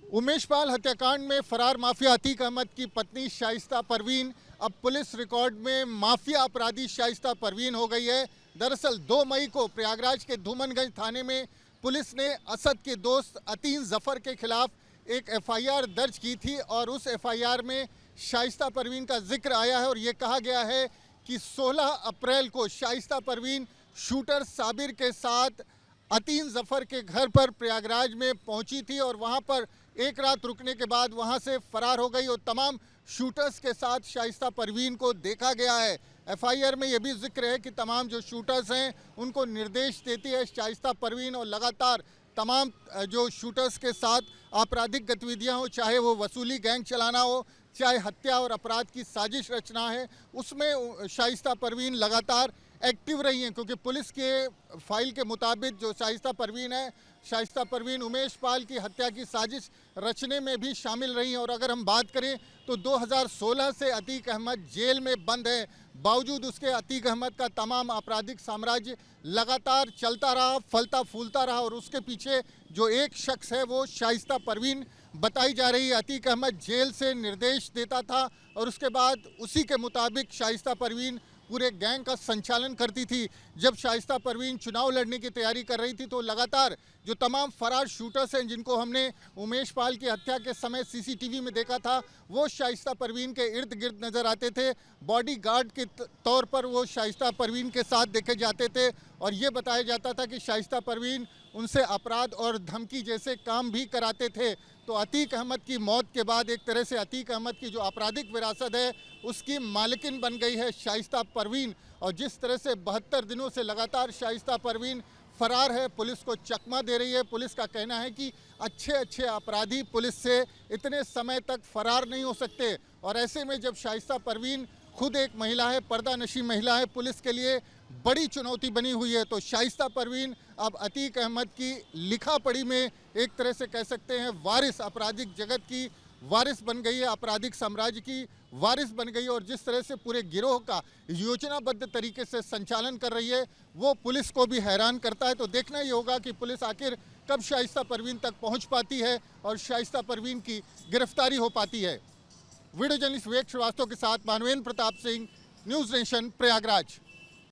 उमेश पाल हत्याकांड में फरार माफिया अतीक अहमद की पत्नी शाइस्ता परवीन अब पुलिस रिकॉर्ड में माफिया अपराधी शाइस्ता परवीन हो गई है। दरअसल 2 मई को प्रयागराज के धूमनगंज थाने में पुलिस ने असद के दोस्त अतीन जफर के खिलाफ एक एफआईआर दर्ज की थी और उस एफआईआर में शाइस्ता परवीन का जिक्र आया है और ये कहा गया है कि 16 अप्रैल को शाइस्ता परवीन शूटर साबिर के साथ अतीन जफर के घर पर प्रयागराज में पहुंची थी और वहां पर एक रात रुकने के बाद वहां से फरार हो गई और तमाम शूटर्स के साथ शाइस्ता परवीन को देखा गया है। एफआईआर में यह भी जिक्र है कि तमाम जो शूटर्स हैं उनको निर्देश देती है शाइस्ता परवीन और लगातार तमाम जो शूटर्स के साथ आपराधिक गतिविधियां हो, चाहे वो वसूली गैंग चलाना हो, चाहे हत्या और अपराध की साजिश रचना है, उसमें शाइस्ता परवीन लगातार एक्टिव रही हैं। क्योंकि पुलिस के फाइल के मुताबिक जो शाइस्ता परवीन है, शाइस्ता परवीन उमेश पाल की हत्या की साजिश रचने में भी शामिल रही हैं। और अगर हम बात करें तो 2016 से अतीक अहमद जेल में बंद है, बावजूद उसके अतीक अहमद का तमाम आपराधिक साम्राज्य लगातार चलता रहा, फलता फूलता रहा और उसके पीछे जो एक शख्स है वो शाइस्ता परवीन बताई जा रही है। अतीक अहमद जेल से निर्देश देता था और उसके बाद उसी के मुताबिक शाइस्ता परवीन पूरे गैंग का संचालन करती थी। जब शाइस्ता परवीन चुनाव लड़ने की तैयारी कर रही थी तो लगातार जो तमाम फरार शूटर्स हैं जिनको हमने उमेश पाल की हत्या के समय सीसीटीवी में देखा था, वो शाइस्ता परवीन के इर्द गिर्द नज़र आते थे। बॉडीगार्ड के तौर पर वो शाइस्ता परवीन के साथ देखे जाते थे और ये बताया जाता था कि शाइस्ता परवीन उनसे अपराध और धमकी जैसे काम भी कराते थे। तो अतीक अहमद की मौत के बाद एक तरह से अतीक अहमद की जो आपराधिक विरासत है उसकी मालिकिन बन गई है शाइस्ता परवीन। और जिस तरह से 72 दिनों से लगातार शाइस्ता परवीन फरार है, पुलिस को चकमा दे रही है। पुलिस का कहना है कि अच्छे अपराधी पुलिस से इतने समय तक फरार नहीं हो सकते और ऐसे में जब शाइस्ता परवीन खुद एक महिला है, पर्दा नशी महिला है, पुलिस के लिए बड़ी चुनौती बनी हुई है। तो शाइस्ता परवीन अब अतीक अहमद की लिखा पढ़ी में एक तरह से कह सकते हैं वारिस, आपराधिक जगत की वारिस बन गई है, आपराधिक साम्राज्य की वारिस बन गई है और जिस तरह से पूरे गिरोह का योजनाबद्ध तरीके से संचालन कर रही है वो पुलिस को भी हैरान करता है। तो देखना ये होगा कि पुलिस आखिर कब शाइस्ता परवीन तक पहुंच पाती है और शाइस्ता परवीन की गिरफ्तारी हो पाती है। वीडियो जर्नलिस्ट विवेक श्रीवास्तव के साथ मानवेंद्र प्रताप सिंह, न्यूज़ नेशन, प्रयागराज।